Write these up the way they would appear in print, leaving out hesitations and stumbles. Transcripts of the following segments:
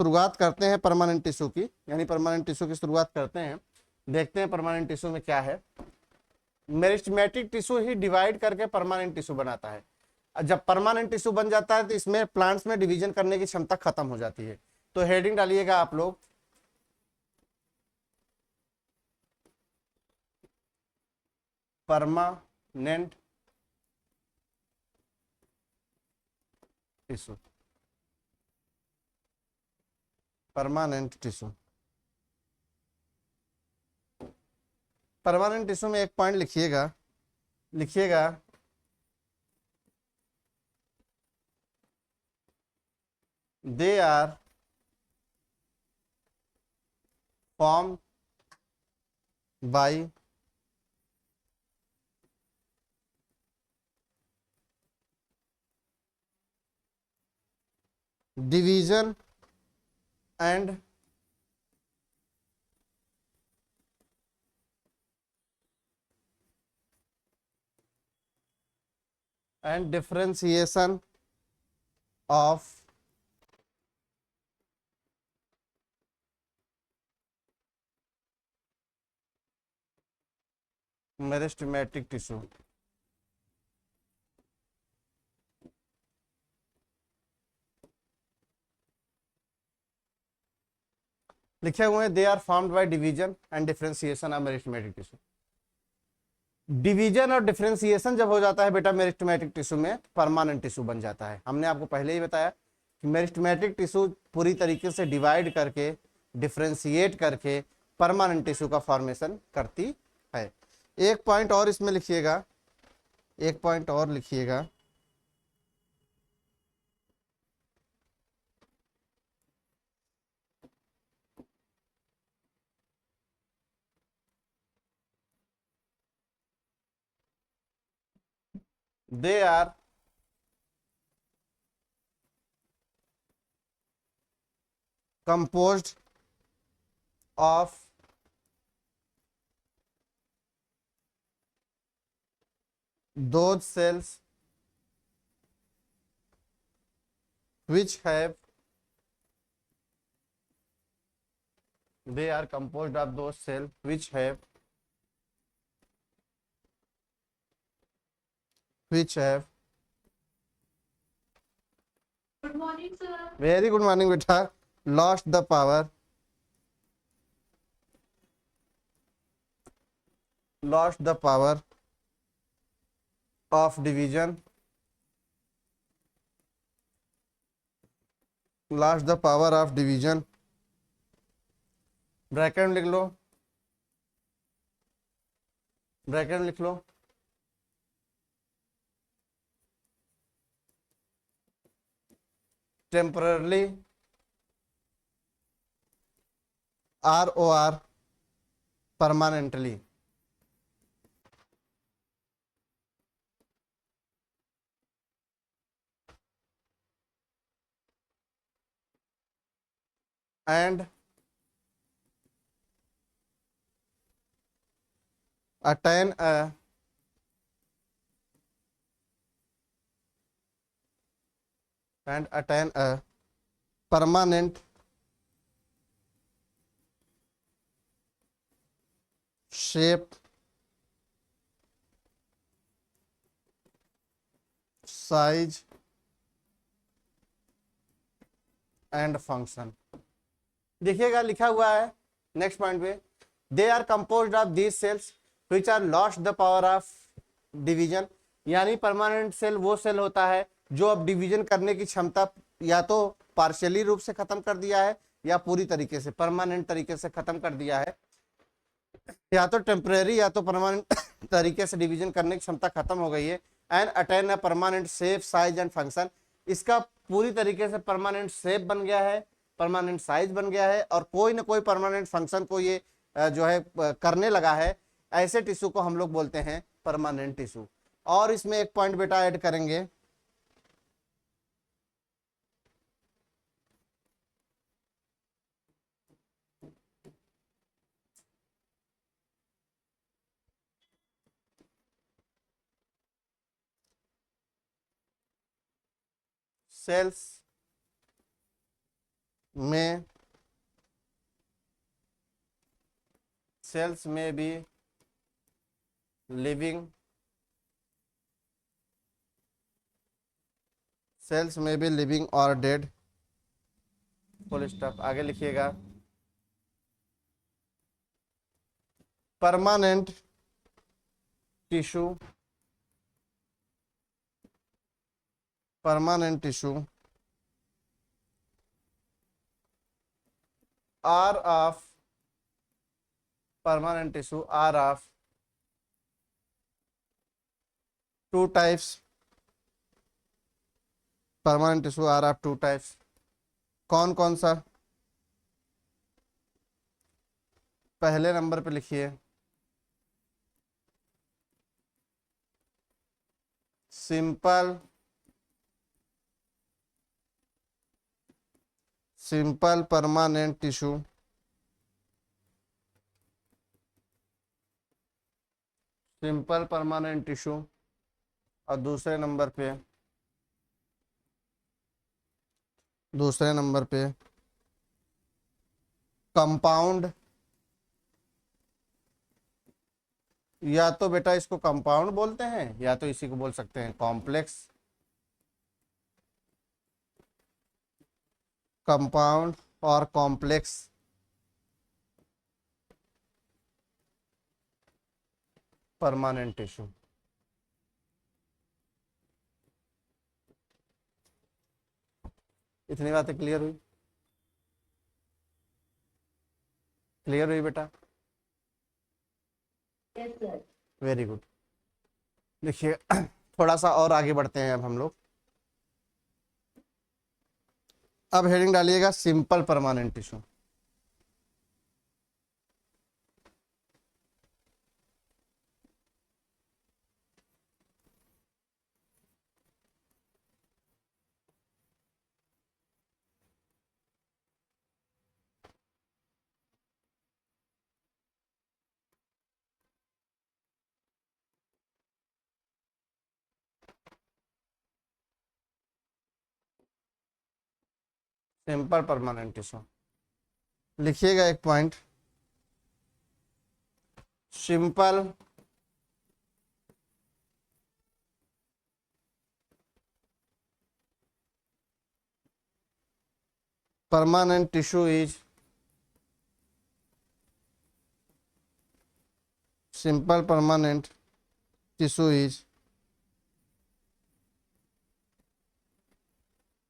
शुरुआत करते हैं परमानेंट टिश्यू की, यानी परमानेंट टिश्यू की शुरुआत करते हैं। देखते हैं परमानेंट टिश्यू में क्या है। मेरिस्टेमेटिक टिश्यू ही डिवाइड करके परमानेंट टिश्यू बनाता है। जब परमानेंट टिश्यू बन जाता है तो इसमें प्लांट्स में डिवीजन करने की क्षमता खत्म हो जाती है। तो हेडिंग डालिएगा आप लोग, permanent tissue. Permanent tissue, permanent tissue में एक पॉइंट लिखिएगा, लिखिएगा they are form by division and differentiation of meristematic tissue. लिखे हुए हैं they are formed by division and differentiation of meristematic tissue. Division और डिफरेंशिएशन जब हो जाता है बेटा मेरिस्टेमेटिक टिश्यू में, परमानेंट टिश्यू बन जाता है। हमने आपको पहले ही बताया कि मेरिस्टेमेटिक टिश्यू पूरी तरीके से डिवाइड करके, डिफरेंशिएट करके परमानेंट टिश्यू का फॉर्मेशन करती है। एक पॉइंट और इसमें लिखिएगा, एक पॉइंट और लिखिएगा, they are composed of those cells which have they are composed of those cells which have good morning sir. very good morning beta, lost the power of division, lost the power of division, bracket में लिख लो, bracket में लिख लो, temporarily ROR permanently। and attain a permanent shape, size and function. देखिएगा लिखा हुआ है नेक्स्ट पॉइंट पे, they are composed of these cells which are lost the power of division. यानी परमानेंट सेल वो सेल होता है जो अब डिवीजन करने की क्षमता या तो पार्शियली रूप से खत्म कर दिया है या पूरी तरीके से परमानेंट तरीके से खत्म कर दिया है, या तो टेम्परेरी या तो परमानेंट तरीके से डिवीजन करने की क्षमता खत्म हो गई है। And attain a permanent shape, size and function. इसका पूरी तरीके से परमानेंट शेप बन गया है, परमानेंट साइज बन गया है और कोई ना कोई परमानेंट फंक्शन को ये जो है करने लगा है। ऐसे टिश्यू को हम लोग बोलते हैं परमानेंट टिश्यू। और इसमें एक पॉइंट बेटा ऐड करेंगे, cells में cells may be living, cells may be living or dead, full stop. आगे लिखिएगा permanent tissue, permanent tissue are of permanent tissue are of two types, permanent tissue are of two types। कौन कौन सा? पहले number पे लिखिए simple permanent tissue, simple permanent tissue. और दूसरे नंबर पे कंपाउंड, या तो बेटा इसको कंपाउंड बोलते हैं या तो इसी को बोल सकते हैं कॉम्प्लेक्स, कंपाउंड और कॉम्प्लेक्स परमानेंट टिश्यू। इतनी बातें क्लियर हुई? क्लियर हुई बेटा? Very good. देखिए थोड़ा सा और आगे बढ़ते हैं अब हम लोग। अब हेडिंग डालिएगा simple permanent tissue. Simple permanent tissue लिखिएगा एक point, simple permanent tissue is simple permanent tissue is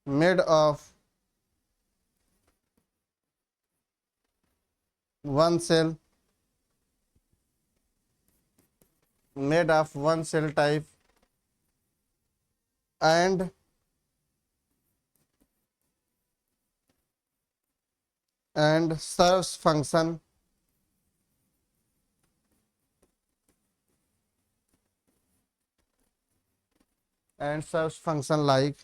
made of one cell, made of one cell type and serves function like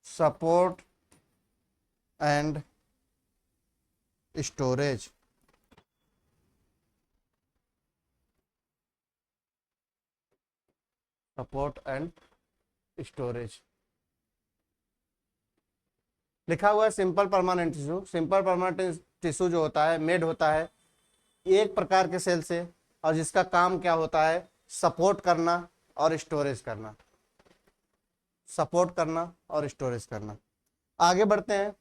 support and storage। Support and storage लिखा हुआ है। Simple permanent tissue, simple permanent tissue जो होता है made होता है एक प्रकार के सेल से, और जिसका काम क्या होता है? सपोर्ट करना और स्टोरेज करना, सपोर्ट करना और स्टोरेज करना। आगे बढ़ते हैं,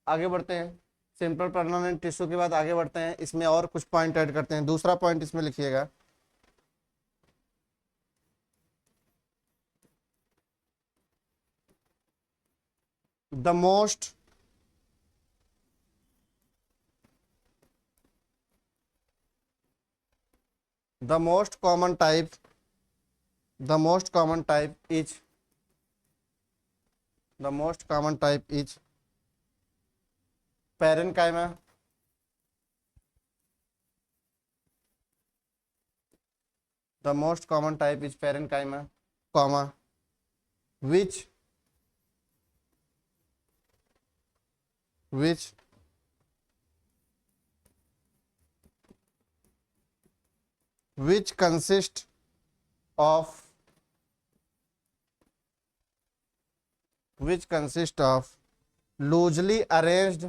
आगे बढ़ते हैं। सिंपल परमानेंट टिश्यू के बाद आगे बढ़ते हैं, इसमें और कुछ पॉइंट ऐड करते हैं। दूसरा पॉइंट इसमें लिखिएगा the most common type, the most common type is parenchyma, the most common type is parenchyma, comma which which consist of loosely arranged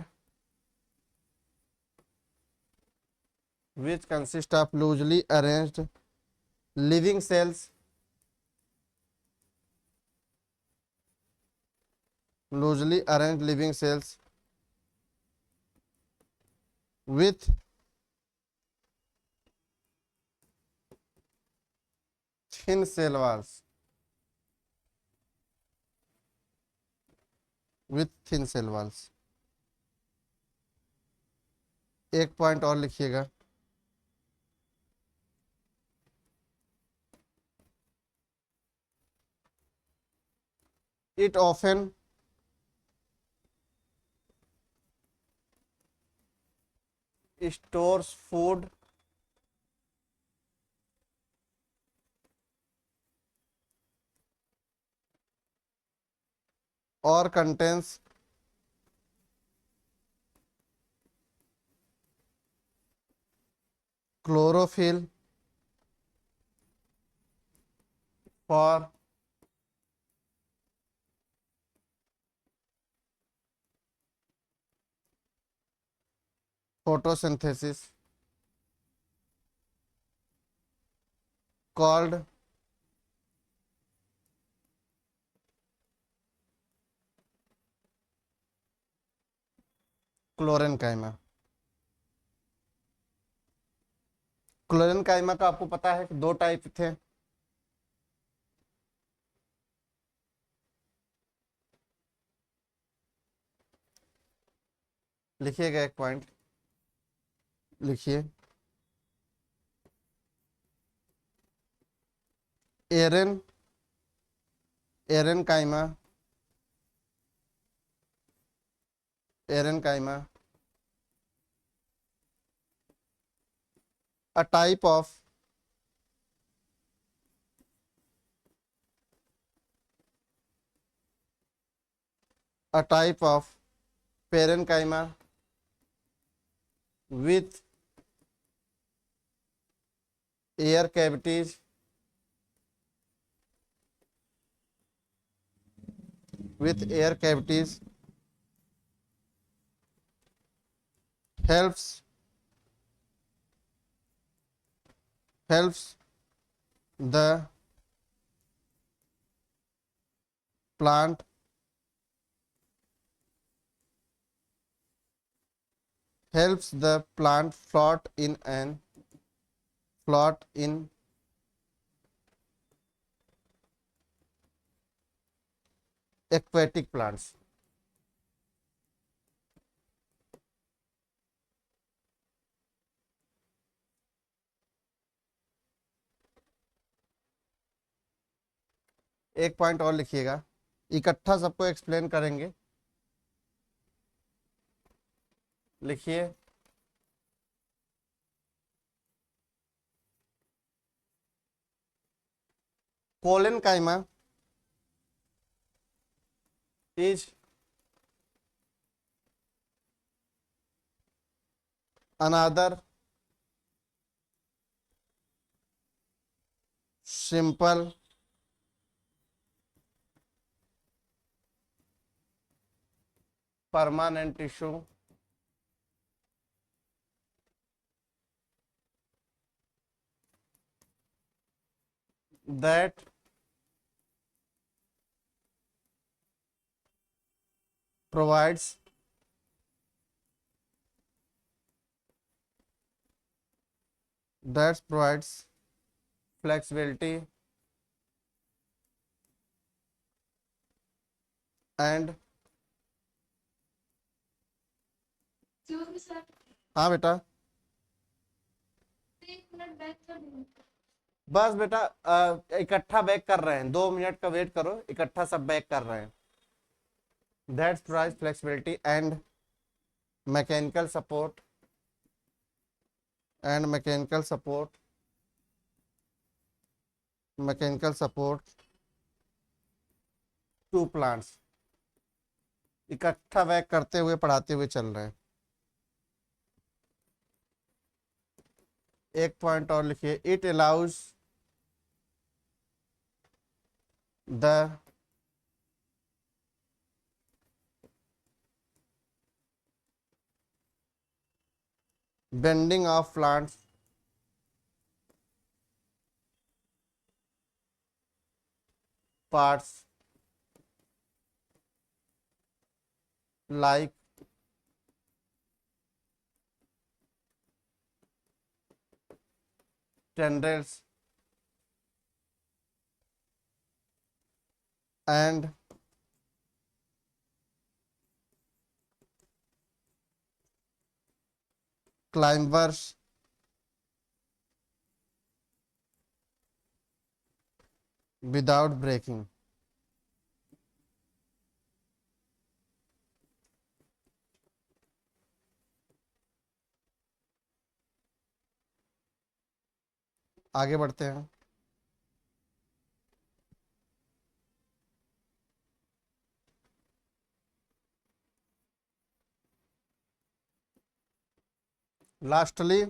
living cells with thin cell walls एक point और लिखिएगा, it often stores food or contains chlorophyll for photosynthesis called chlorenchyma. Chlorenchyma का आपको पता है कि दो type थे, लिखिएगा, एक पॉइंट लिखिए, एरेन aerenchyma a type of parenchyma with air cavities helps the plant float in aquatic plants। एक पॉइंट और लिखिएगा, इकट्ठा सबको एक्सप्लेन करेंगे, लिखिए, collenchyma is another simple permanent tissue that provides flexibility and हाँ बेटा, बस बेटा इकट्ठा बैक कर रहे हैं, 2 मिनट का वेट करो, इकट्ठा सब बैक कर रहे हैं। That provides flexibility and mechanical support to plants। इकट्ठा बैक करते हुए पढ़ाते हुए चल रहे हैं। एक पॉइंट और लिखिए, it allows the bending of plants parts like tendrils and climbers without breaking. आगे बढ़ते हैं। लास्टली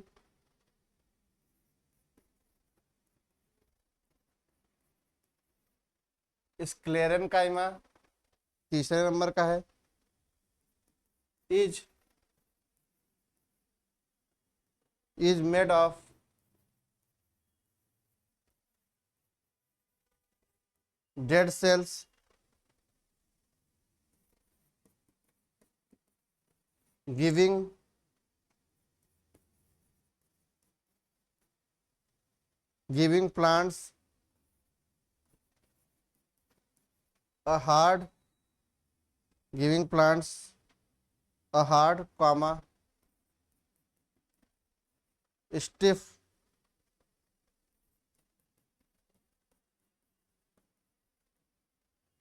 स्क्लेरेनकाइमा तीसरे नंबर का है, is made of dead cells giving plants a hard comma stiff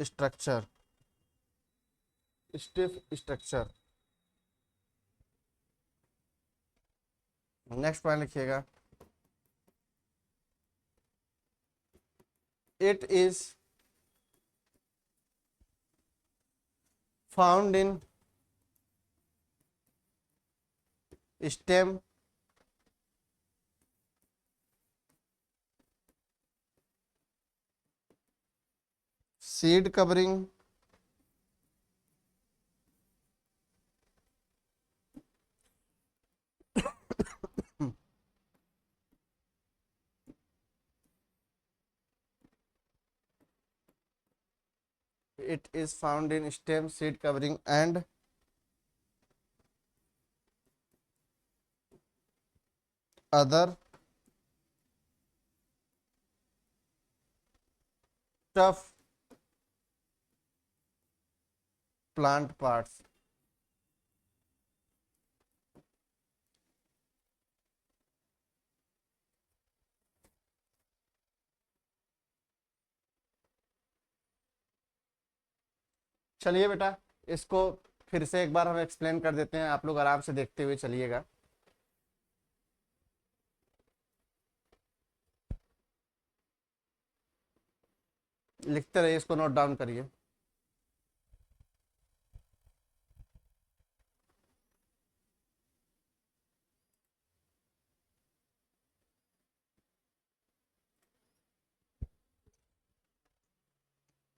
structure. Next point लिखिएगा, it is found in stem seed covering it is found in stem seed covering and other tough plant parts. चलिए बेटा, इसको फिर से एक बार हम explain कर देते हैं, आप लोग आराम से देखते हुए चलिएगा। लिखते रहिए, इसको नोट डाउन करिए।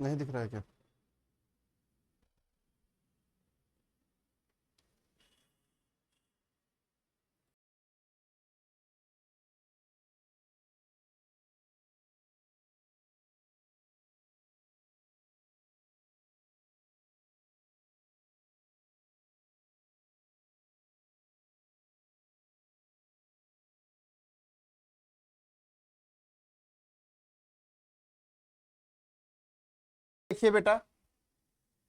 नहीं दिख रहा है क्या? देखिए बेटा,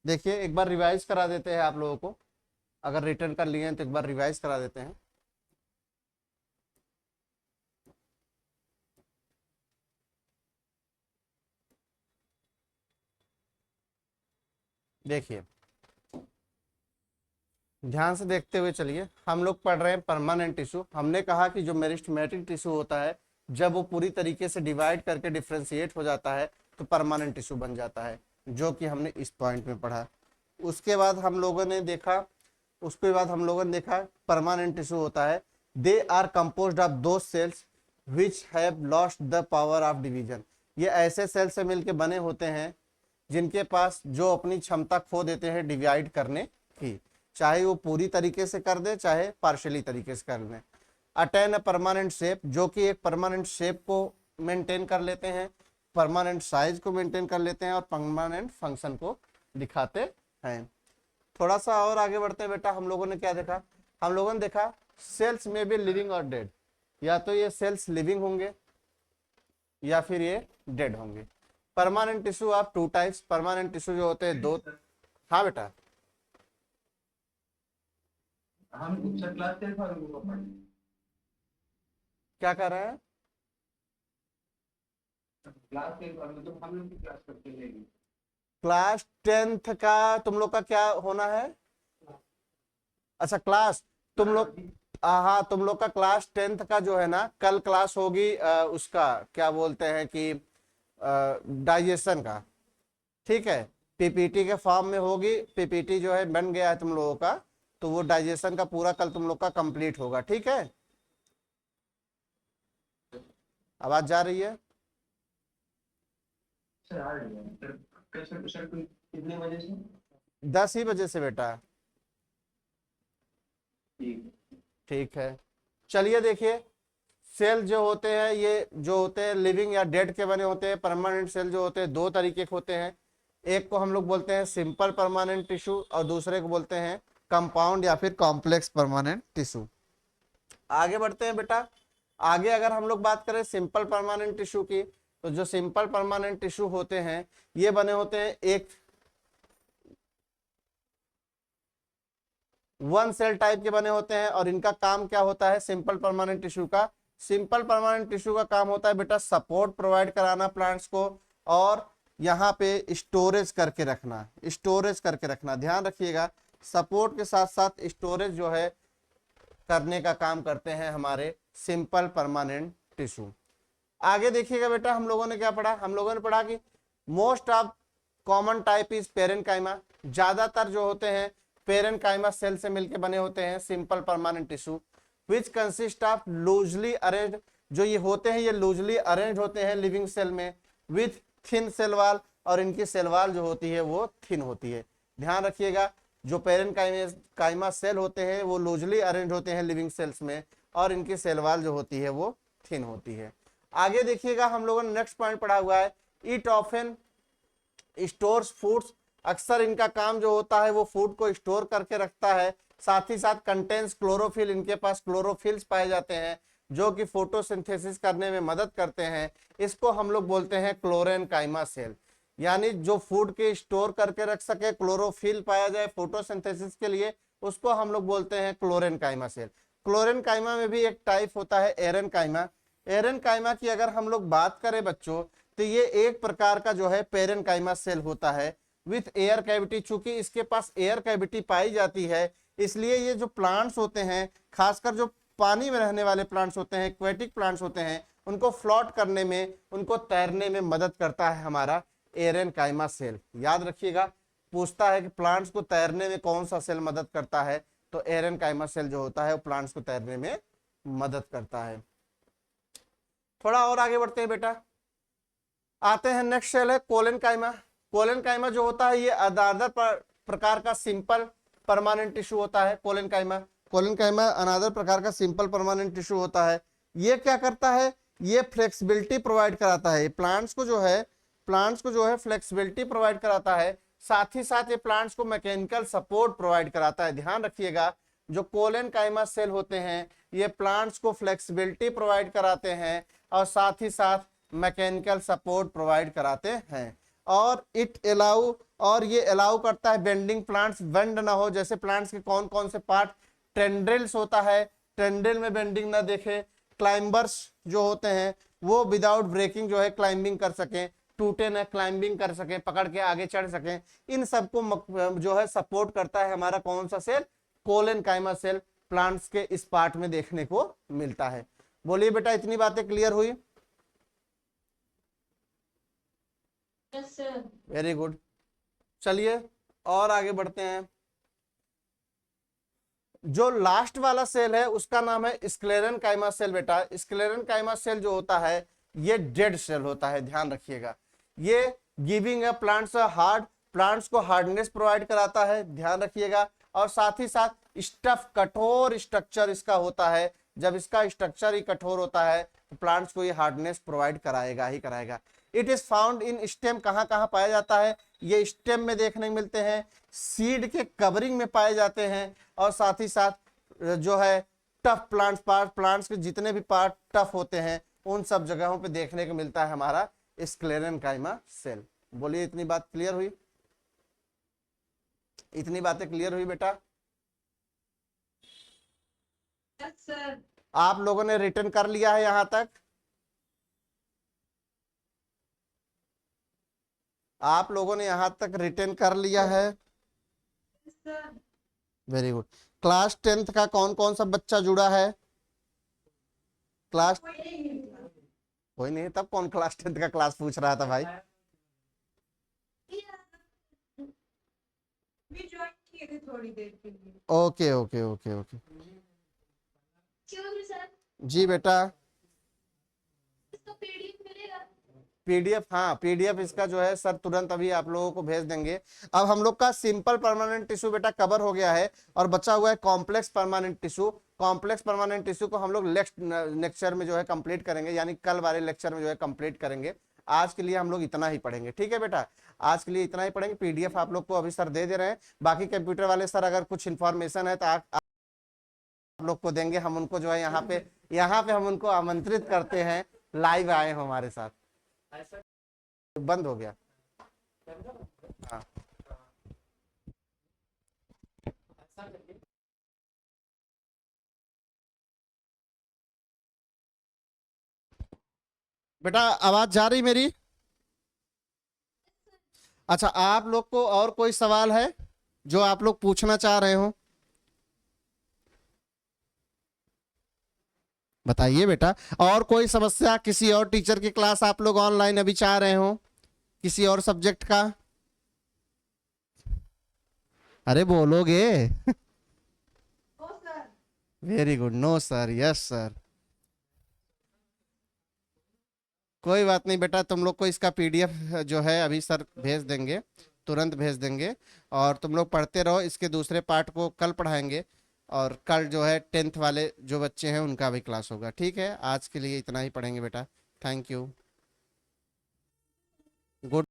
देखिए एक बार रिवाइज करा देते हैं आप लोगों को, अगर रिटर्न कर लिए हैं तो एक बार रिवाइज करा देते हैं। देखिए ध्यान से देखते हुए चलिए, हम लोग पढ़ रहे हैं परमानेंट टिश्यू। हमने कहा कि जो मेरिस्टेमेटिक टिश्यू होता है, जब वो पूरी तरीके से डिवाइड करके डिफ्रेंशिएट हो जाता है तो परमानेंट टिश्यू बन जाता है, जो कि हमने इस पॉइंट में पढ़ा। उसके बाद हम लोगों ने देखा परमानेंट टिश्यू होता है, they are composed of those cells which have lost the power of division. ये ऐसे सेल से मिलके बने होते हैं जिनके पास जो अपनी क्षमता खो देते हैं डिवाइड करने की, चाहे वो पूरी तरीके से कर दे चाहे पार्शियली तरीके से कर लें। अटेन अ परमानेंट शेप, जो कि एक परमानेंट शेप को मेंटेन कर लेते हैं, परमानेंट साइज को मेंटेन कर लेते हैं और परमानेंट फंक्शन को दिखाते हैं। थोड़ा सा और आगे बढ़ते हैं बेटा। हम लोगों ने क्या देखा? हम लोगों ने देखा सेल्स में भी लिविंग और डेड, या तो ये सेल्स लिविंग होंगे या फिर ये डेड होंगे। Permanent tissue of two types, permanent tissue जो होते हैं दो। हाँ बेटा, हम क्लास क्या कर रहे हैं? मतलब हम लोग की क्लास करते हैं। क्लास 10th का तुम लोग का क्या होना है? अच्छा क्लास तुम लोग, हाँ तुम लोग का क्लास 10th का जो है ना, कल क्लास होगी उसका क्या बोलते हैं कि डाइजेशन का, ठीक है। पीपीटी के फॉर्म में होगी, पीपीटी जो है बन गया है तुम लोगों का, तो वो डाइजेशन का पूरा कल तुम लोग का कंप्लीट होगा, ठीक है। आवाज जा रही है? सर कितने बजे से? 10 ही बजे से बेटा। ठीक ठीक है, चलिए देखिए, सेल जो होते हैं ये जो होते हैं लिविंग या डेड के बने होते हैं। परमानेंट सेल जो होते हैं दो तरीके के होते हैं, एक को हम लोग बोलते हैं सिंपल परमानेंट टिश्यू और दूसरे को बोलते हैं कंपाउंड या फिर कॉम्प्लेक्स परमानेंट टिश्यू। आगे बढ़ते हैं बेटा। आगे अगर हम लोग बात करें सिंपल परमानेंट टिश्यू की, तो जो सिंपल परमानेंट टिश्यू होते हैं ये बने होते हैं एक वन सेल टाइप के बने होते हैं। और इनका काम क्या होता है सिंपल परमानेंट टिश्यू का? सिंपल परमानेंट टिश्यू का काम होता है बेटा सपोर्ट प्रोवाइड कराना प्लांट्स को, और यहाँ पे स्टोरेज करके रखना, स्टोरेज करके रखना। ध्यान रखिएगा, सपोर्ट के साथ साथ स्टोरेज जो है करने का काम करते हैं हमारे सिंपल परमानेंट टिश्यू। आगे देखिएगा बेटा, हम लोगों ने क्या पढ़ा? हम लोगों ने पढ़ा कि most of common type is parenchyma. ज्यादातर जो होते हैं पेरेनकाइमा सेल से मिलके बने होते हैं simple permanent tissue, which consist of loosely arranged. जो ये होते हैं ये लूजली अरेंज होते हैं लिविंग सेल में, विथ थिन सेल वॉल, और इनकी सेल वॉल जो होती है वो थिन होती है। ध्यान रखिएगा, जो पेरेनकाइमा सेल होते हैं वो लूजली अरेंज होते हैं लिविंग सेल्स में, और इनकी सेल वॉल जो होती है वो थिन होती है। आगे देखिएगा, हम लोगों ने नेक्स्ट पॉइंट पढ़ा हुआ है इट ऑफन स्टोर्स फूड्स। अक्सर इनका काम जो होता है वो फूड को स्टोर करके रखता है। साथ ही साथ कंटेंस क्लोरोफिल, इनके पास क्लोरोफिल्स पाए जाते हैं जो कि फोटोसिंथेसिस करने में मदद करते हैं। इसको हम लोग बोलते हैं क्लोरेनकाइमा सेल। यानी जो फूड के स्टोर करके रख सके, क्लोरोफिल पाया जाए फोटोसिंथेसिस के लिए, उसको हम लोग बोलते हैं क्लोरेनकाइमा सेल। क्लोरेनकाइमा में भी एक टाइप होता है एरेनकाइमा। एरेनकाइमा की अगर हम लोग बात करें बच्चों, तो ये एक प्रकार का जो है पेरेनकाइमा सेल होता है विथ एयर कैविटी। चूंकि इसके पास एयर कैविटी पाई जाती है, इसलिए ये जो प्लांट्स होते हैं, खासकर जो पानी में रहने वाले प्लांट्स होते हैं, एक्वेटिक प्लांट्स होते हैं, उनको फ्लोट करने में, उनको तैरने में मदद करता है हमारा एरेनकाइमा सेल। याद रखिएगा, पूछता है कि प्लांट्स को तैरने में कौन सा सेल मदद करता है, तो एरेनकाइमा सेल जो होता है वो प्लांट्स को तैरने में मदद करता है। थोड़ा और आगे बढ़ते हैं बेटा, आते हैं नेक्स्ट सेल है कोलेनकाइमा। कोलेनकाइमा जो होता है ये अनादर प्रकार का सिंपल परमानेंट टिश्यू होता है। कोलेनकाइमा, कोलेनकाइमा अनादर प्रकार का सिंपल परमानेंट टिश्यू होता है। ये क्या करता है? ये फ्लेक्सिबिलिटी प्रोवाइड कराता है प्लांट्स को जो है, प्लांट्स को जो है फ्लेक्सिबिलिटी प्रोवाइड कराता है। साथ ही साथ ये प्लांट्स को मैकेनिकल सपोर्ट प्रोवाइड कराता है। ध्यान रखिएगा, जो कोलेनकाइमा सेल होते हैं ये प्लांट्स को फ्लेक्सिबिलिटी प्रोवाइड कराते हैं और साथ ही साथ मैकेनिकल सपोर्ट प्रोवाइड कराते हैं। और इट अलाउ, और ये अलाउ करता है बेंडिंग, प्लांट्स बेंड ना हो। जैसे प्लांट्स के कौन कौन से पार्ट, टेंड्रिल्स होता है, टेंड्रिल में बेंडिंग ना देखे। क्लाइंबर्स जो होते हैं वो विदाउट ब्रेकिंग जो है क्लाइंबिंग कर सकें, टूटे ना, क्लाइंबिंग कर सकें, पकड़ के आगे चढ़ सकें। इन सबको जो है सपोर्ट करता है हमारा कौन सा सेल? Collenchyma cell. प्लांट्स के इस पार्ट में देखने को मिलता है। बोलिए बेटा, इतनी बातें क्लियर हुई? Yes sir. Very good. चलिए और आगे बढ़ते हैं। जो लास्ट वाला सेल है उसका नाम है स्क्लेरेनकाइमा सेल। बेटा स्क्लेरेनकाइमा सेल जो होता है ये डेड सेल होता है, ध्यान रखिएगा। ये giving a plants hard, plants को हार्डनेस प्रोवाइड कराता है, ध्यान रखिएगा। और साथ ही साथ स्टफ, कठोर स्ट्रक्चर इसका होता है। जब इसका स्ट्रक्चर ही कठोर होता है तो प्लांट्स को ये हार्डनेस प्रोवाइड कराएगा ही कराएगा। It is found in stem, कहाँ कहाँ पाया जाता है? ये स्टेम में देखने को मिलते हैं, सीड के कवरिंग में पाए जाते हैं, और साथ ही साथ जो है टफ प्लांट्स, प्लांट्स के जितने भी पार्ट टफ होते हैं उन सब जगहों पे देखने को मिलता है हमारा स्क्लेरेनकाइमा सेल। बोलिए इतनी बात क्लियर हुई? इतनी बातें क्लियर हुई बेटा? Yes, sir. आप लोगों ने रिटर्न कर लिया है यहां तक? आप लोगों ने यहां तक रिटर्न कर लिया है? Yes, sir. Very good. Class 10th का कौन कौन सा बच्चा जुड़ा है? क्लास कोई नहीं, तब कौन क्लास 10th का क्लास पूछ रहा था भाई? भी ज्वाइन किए थे थोड़ी देर के लिए। Okay okay okay okay. क्यों सर? जी बेटा। इसका पीडीएफ मिलेगा? पीडीएफ, हाँ पीडीएफ इसका जो है सर तुरंत अभी आप लोगों को भेज देंगे। अब हम लोग का सिंपल परमानेंट टिश्यू बेटा कवर हो गया है और बचा हुआ है complex permanent tissue. Complex permanent tissue को हम लोग नेक्स्ट लेक्चर में जो है कंप्लीट करेंगे, यानी कल वाले लेक्चर में जो है कंप्लीट करेंगे। आज के लिए हम लोग इतना ही पढ़ेंगे, ठीक है बेटा? आज के लिए इतना ही पढ़ेंगे। पीडीएफ आप लोग को अभी सर दे रहे हैं। बाकी कंप्यूटर वाले सर अगर कुछ इन्फॉर्मेशन है तो आप लोग को देंगे। हम उनको जो है यहाँ पे हम उनको आमंत्रित करते हैं, लाइव आए हो हमारे साथ। बंद हो गया। हाँ बेटा आवाज जा रही मेरी? अच्छा, आप लोग को और कोई सवाल है जो आप लोग पूछना चाह रहे हो? बताइए बेटा। और कोई समस्या, किसी और टीचर की क्लास आप लोग ऑनलाइन अभी चाह रहे हो, किसी और सब्जेक्ट का? अरे बोलोगे? ओ sir. Very good. No sir, yes sir. कोई बात नहीं बेटा, तुम लोग को इसका पीडीएफ जो है अभी सर भेज देंगे, तुरंत भेज देंगे। और तुम लोग पढ़ते रहो, इसके दूसरे पार्ट को कल पढ़ाएंगे। और कल जो है 10th वाले जो बच्चे हैं उनका भी क्लास होगा, ठीक है? आज के लिए इतना ही पढ़ेंगे बेटा। Thank you. गुड।